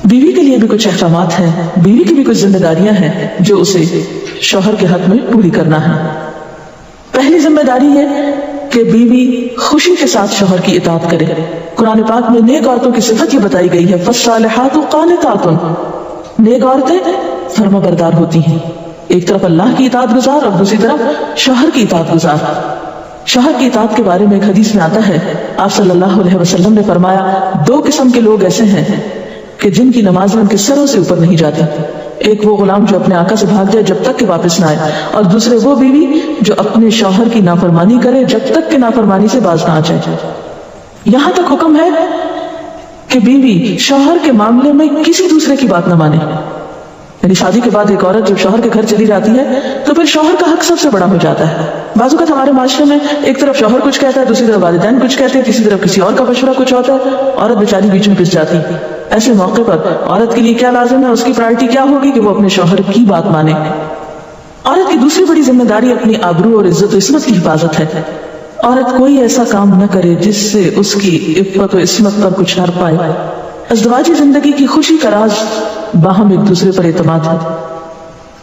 بیوی کے لیے بھی کچھ احکامات ہیں، بیوی کی بھی کچھ ذمہ داریاں ہیں جو اسے شوہر کے حق میں پوری کرنا ہے۔ پہلی ذمہ داری ہے کہ بیوی خوشی کے ساتھ شوہر کی اطاعت کرے۔ قرآن پاک میں نیک عورتوں کی صفت یہ بتائی گئی ہے، فالصالحات قانتات، نیک عورتیں فرما بردار ہوتی ہیں، ایک طرف اللہ کی اطاعت گزار اور دوسری طرف شوہر کی اطاعت گزار۔ شوہر کی اطاعت کے بارے میں ایک حدیث میں آتا ہے، آپ صلی اللہ علیہ وسلم نے فرمایا، دو قسم کے لوگ ایسے ہیں کہ جن کی نمازیں ان کے سروں سے اوپر نہیں جاتی، ایک وہ غلام جو اپنے آقا سے بھاگ جائے جب تک کہ واپس نہ آئے، اور دوسرے وہ بیوی جو اپنے شوہر کی نافرمانی کرے جب تک کہ نافرمانی سے باز نہ آ جائے۔ یہاں تک حکم ہے کہ بیوی شوہر کے معاملے میں کسی دوسرے کی بات نہ مانے، یعنی شادی کے بعد ایک عورت جب شوہر کے گھر چلی جاتی ہے تو پھر شوہر کا حق سب سے بڑا ہو جاتا ہے۔ بعض اوقات ہمارے معاشرے میں ایک طرف شوہر کچھ کہتا ہے، دوسری طرف والدین کچھ کہتے ہیں، تیسری طرف کسی اور کا مشورہ کچھ ہوتا ہے، عورت بیچاری بیچ میں پھنس جاتی۔ ایسے موقع پر عورت کے لیے کیا لازم ہے، اس کی پرائرٹی کیا ہوگی کہ وہ اپنے شوہر کی بات مانے۔ عورت کی دوسری بڑی ذمہ داری اپنی آبرو اور عزت و عصمت کی حفاظت ہے۔ عورت کوئی ایسا کام نہ کرے جس سے اس کی عفت و عصمت پر کچھ ہر پائے۔ ازدواجی زندگی کی خوشی کا راز باہم ایک دوسرے پر اعتماد ہے۔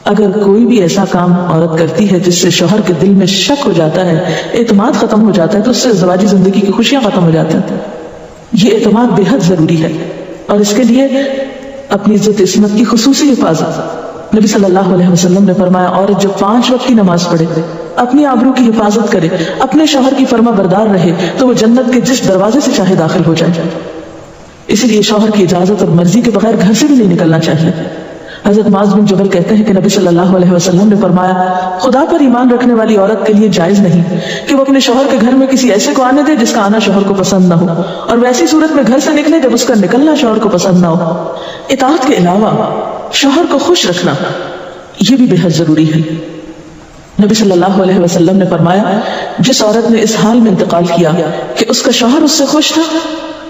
اگر کوئی بھی ایسا کام عورت کرتی ہے جس سے شوہر کے دل میں شک ہو جاتا ہے، اعتماد ختم ہو جاتا ہے، تو اس سے ازدواجی زندگی کی خوشیاں ختم ہو جاتی ہیں۔ یہ اعتماد بے حد ضروری ہے، اور اس کے لیے اپنی عزت عصمت کی خصوصی حفاظت۔ نبی صلی اللہ علیہ وسلم نے فرمایا، عورت جب 5 وقت کی نماز پڑھے، اپنی آبرو کی حفاظت کرے، اپنے شوہر کی فرما بردار رہے، تو وہ جنت کے جس دروازے سے چاہے داخل ہو جائے۔ اسی لیے شوہر کی اجازت اور مرضی کے بغیر گھر سے بھی نہیں نکلنا چاہیے۔ حضرت معاذ بن جبل کہتے ہیں کہ نبی صلی اللہ علیہ وسلم نے فرمایا، خدا پر ایمان رکھنے والی عورت کے لیے جائز نہیں کہ وہ اپنے شوہر کے گھر میں کسی ایسے کو آنے دے جس کا آنا شوہر کو پسند نہ ہو، اور ویسی صورت میں گھر سے نکلے جب اس کا نکلنا شوہر کو پسند نہ ہو۔ اطاعت کے علاوہ شوہر کو خوش رکھنا یہ بھی بے حد ضروری ہے۔ نبی صلی اللہ علیہ وسلم نے فرمایا، جس عورت نے اس حال میں انتقال کیا کہ اس کا شوہر اس سے خوش تھا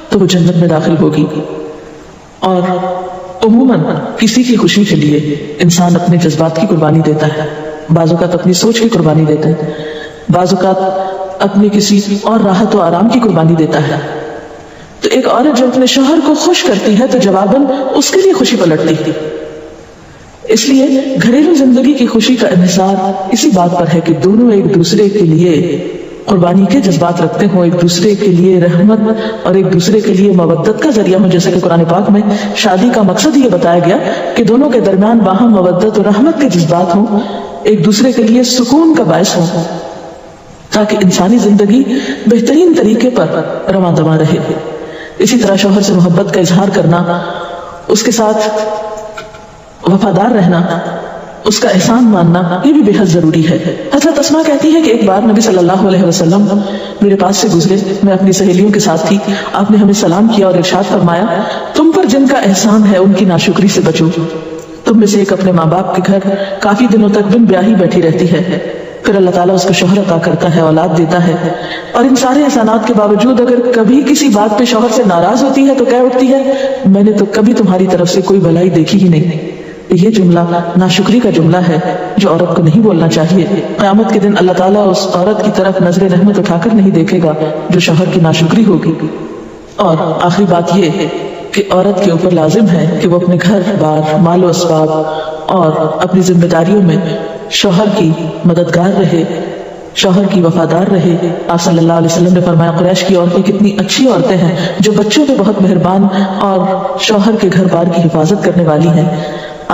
تو وہ جنت میں داخل ہوگی۔ اور عموماً کسی کی خوشی کے لیے انسان اپنے جذبات کی قربانی دیتا ہے، بعض اوقات اپنی سوچ کی قربانی دیتا ہے، بعض اوقات اپنی کسی اور راحت و آرام کی قربانی دیتا ہے۔ تو ایک عورت جو اپنے شوہر کو خوش کرتی ہے تو جواباً اس کے لیے خوشی پلٹتی ہے۔ اس لیے گھریلو زندگی کی خوشی کا انحصار اسی بات پر ہے کہ دونوں ایک دوسرے کے لیے قربانی کے جذبات رکھتے ہوں، ایک دوسرے کے لیے رحمت اور ایک دوسرے کے لیے مودت کا ذریعہ ہوں۔ جیسے کہ قرآن پاک میں شادی کا مقصد یہ بتایا گیا کہ دونوں کے درمیان باہم مودت اور رحمت کے جذبات ہوں، ایک دوسرے کے لیے سکون کا باعث ہوں، تاکہ انسانی زندگی بہترین طریقے پر رواں دواں رہے۔ اسی طرح شوہر سے محبت کا اظہار کرنا، اس کے ساتھ وفادار رہنا، اس کا احسان ماننا، یہ بھی بے حد ضروری ہے۔ حضرت اسماء کہتی ہے کہ ایک بار نبی صلی اللہ علیہ وسلم میرے پاس سے گزرے، میں اپنی سہیلیوں کے ساتھ تھی، آپ نے ہمیں سلام کیا اور ارشاد فرمایا، تم پر جن کا احسان ہے ان کی ناشکری سے بچو۔ تم میں سے ایک اپنے ماں باپ کے گھر کافی دنوں تک بن بیاہی بیٹھی رہتی ہے، پھر اللہ تعالیٰ اس کو شوہر عطا کرتا ہے، اولاد دیتا ہے، اور ان سارے احسانات کے باوجود اگر کبھی کسی بات پہ شوہر سے ناراض ہوتی ہے تو کہہ اٹھتی ہے، میں نے تو کبھی تمہاری طرف سے کوئی بھلائی دیکھی ہی نہیں۔ یہ جملہ ناشکری کا جملہ ہے جو عورت کو نہیں بولنا چاہیے۔ قیامت کے دن اللہ تعالیٰ اس عورت کی طرف نظر رحمت اٹھا کر نہیں دیکھے گا جو شوہر کی ناشکری ہوگی۔ اور آخری بات یہ ہے کہ عورت کے اوپر لازم ہے کہ وہ اپنے گھر بار، مال و اسباب اور اپنی ذمہ داریوں میں شوہر کی مددگار رہے، شوہر کی وفادار رہے۔ آپ صلی اللہ علیہ وسلم نے فرمایا، قریش کی عورتیں کتنی اچھی عورتیں ہیں جو بچوں پہ بہت مہربان اور شوہر کے گھر بار کی حفاظت کرنے والی ہیں۔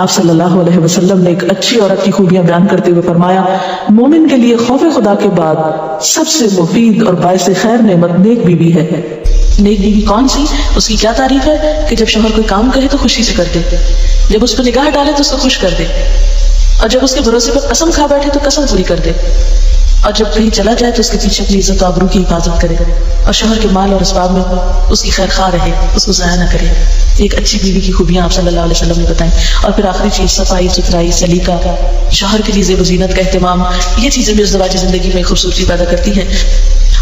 آپ صلی اللہ علیہ وسلم نے ایک اچھی عورت کی خوبیاں بیان کرتے ہوئے فرمایا، مومن کے لیے خوف خدا کے بعد سب سے مفید اور باعث خیر نعمت نیک بیوی ہے۔ نیک بیوی کون سی؟ اس کی کیا تعریف ہے کہ جب شوہر کوئی کام کہے تو خوشی سے کر دے، جب اس پہ نگاہ ڈالے تو اس کو خوش کر دے، اور جب اس کے بھروسے پر قسم کھا بیٹھے تو قسم پوری کر دے، اور جب کہیں چلا جائے تو اس کے پیچھے اپنی عزت و آبرو کی حفاظت کرے، اور شوہر کے مال اور اسباب میں اس کی خیر خواہ رہے، اس کو ضائع نہ کرے۔ ایک اچھی بیوی کی خوبیاں آپ صلی اللہ علیہ وسلم نے بتائیں۔ اور پھر آخری چیز صفائی ستھرائی، سلیقہ، شوہر کے لیے زیب و زینت کا اہتمام، یہ چیزیں بھی ازدواجی زندگی میں خوبصورتی پیدا کرتی ہیں،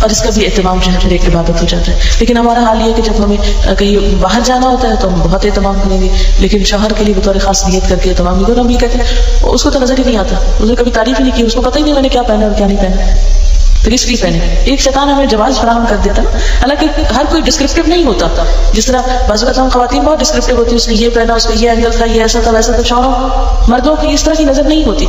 اور اس کا بھی اہتمام جو ہے پھر ایک عبادت ہو جاتا ہے۔ لیکن ہمارا حال یہ ہے کہ جب ہمیں کہیں باہر جانا ہوتا ہے تو ہم بہت اہتمام کریں گے، لیکن شوہر کے لیے بطور خاص نیت کر کے اہتمام نہیں کرنا، ہم یہ کہتے ہیں اس کو تو نظر ہی نہیں آتا، اس نے کبھی تعریف ہی نہیں کی، اس کو پتہ ہی نہیں میں نے کیا پہنا اور کیا نہیں پہنا۔ تو کس کی پینک؟ ایک شیطان ہمیں جواز فراہم کر دیتا نا. حالانکہ ہر کوئی ڈسکرپٹیو نہیں ہوتا. جس طرح بعض اوقات ہم خواتین بہت ڈسکرپٹیو ہوتی ہے، اس نے یہ پہنا، اس کا یہ اینگل تھا، یہ ایسا تھا ویسا تھا. شوہروں مردوں کی اس طرح کی نظر نہیں ہوتی.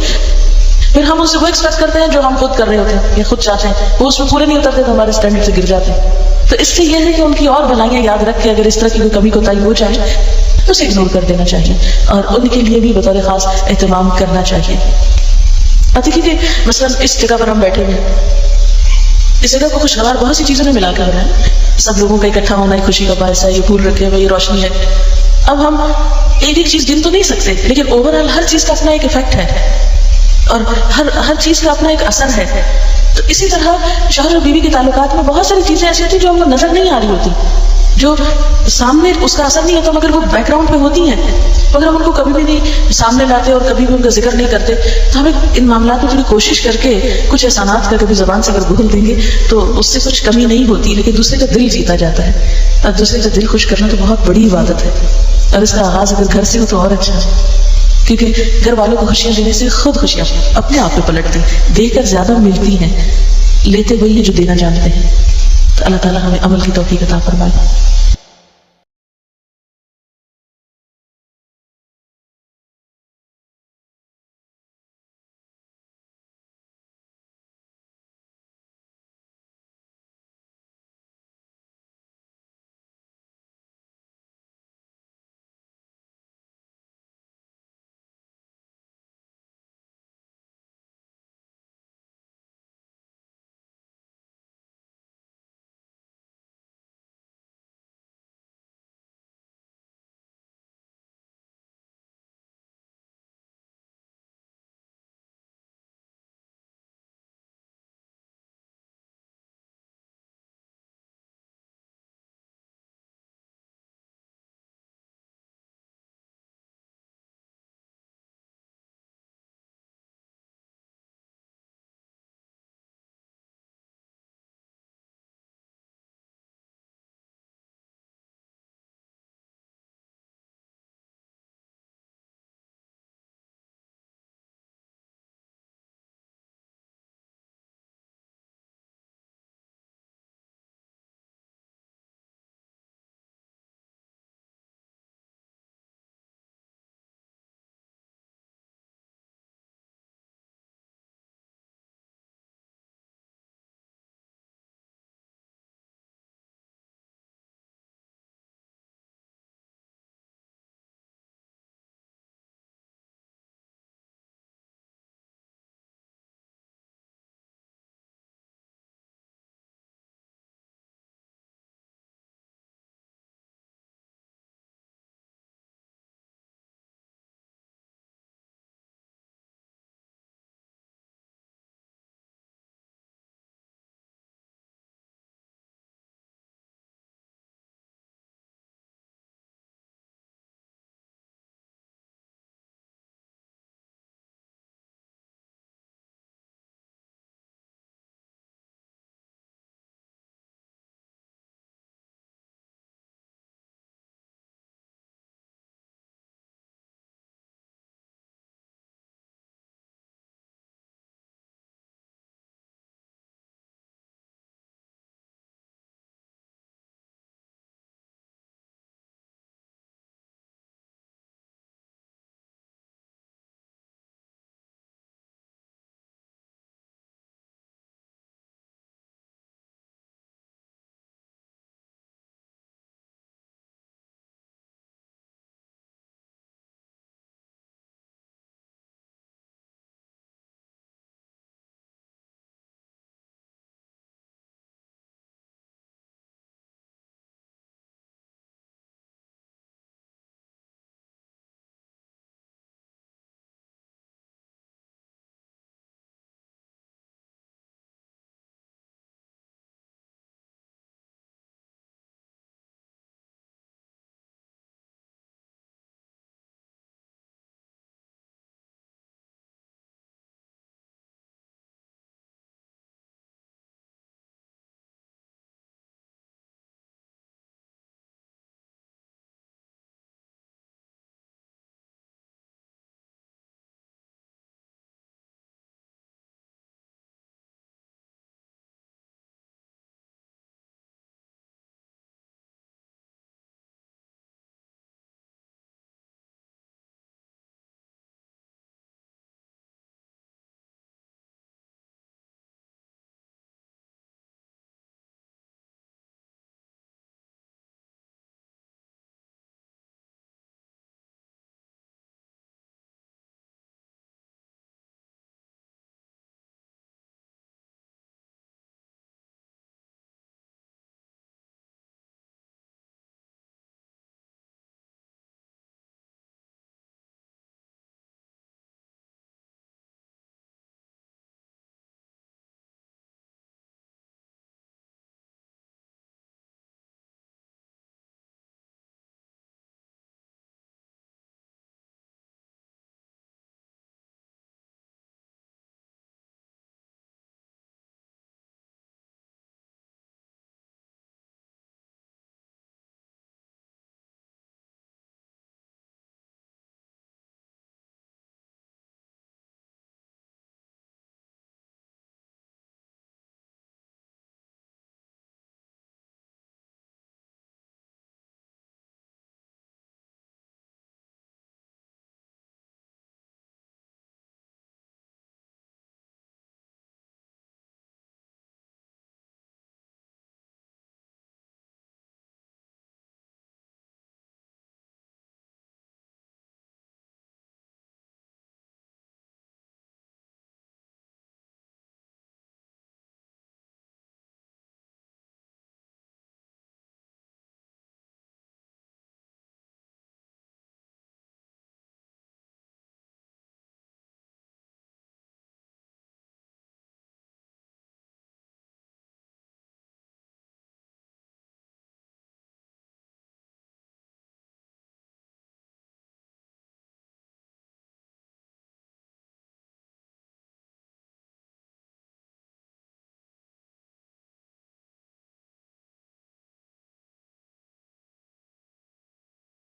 پھر ہم اس سے وہ ایکسپیکٹ کرتے ہیں جو ہم خود کر رہے ہوتے ہیں یا خود چاہتے ہیں، وہ اس میں پورے نہیں اترتے تو ہمارے اسٹینڈرڈ سے گر جاتے ہیں. تو اس سے یہ ہے کہ ان کی اور بھلائیاں یاد رکھ کے اگر اس طرح کی کوئی کمی کوتاہی ہو جائے تو اسے اگنور کر دینا چاہیے اور ان کے لیے بھی بطور خاص اہتمام کرنا چاہیے. اب دیکھیے کہ مثلاً اس جگہ پر ہم بیٹھے ہوئے ہیں، اس جگہ کو خوشگوار بہت سی چیزوں نے ملا کر رہا ہے. سب لوگوں کا اکٹھا ہونا ایک خوشی کا باعث ہے. یہ پھول رکھے ہوئے، یہ روشنی ہے. اب ہم ایک ایک چیز گن تو نہیں سکتے، لیکن اوور آل ہر چیز کا اپنا ایک افیکٹ ہے اور ہر چیز کا اپنا ایک اثر ہے. تو اسی طرح شوہر اور بیوی کے تعلقات میں بہت ساری چیزیں ایسی ہوتی ہیں جو ہم کو نظر نہیں آ رہی ہوتی، جو سامنے اس کا اثر نہیں ہوتا مگر وہ بیک گراؤنڈ پہ ہوتی ہیں. مگر ہم ان کو کبھی بھی نہیں سامنے لاتے اور کبھی بھی ان کا ذکر نہیں کرتے. تو ہمیں ان معاملات میں تھوڑی کوشش کر کے کچھ احسانات کا کبھی زبان سے اگر بھول دیں گے تو اس سے کچھ کمی نہیں ہوتی، لیکن دوسرے کا دل جیتا جاتا ہے. اور دوسرے کا دل خوش کرنا تو بہت بڑی عبادت ہے، اور اس کا آغاز اگر گھر سے ہو تو اور اچھا ہے. کیونکہ گھر والوں کو خوشیاں دینے سے خود خوشیاں اپنے آپ پہ پلٹتی ہیں، دے کر زیادہ ملتی ہیں. لیتے وہی ہیں جو دینا جانتے ہیں. تو اللہ تعالیٰ ہمیں عمل کی توفیق عطا فرمائے.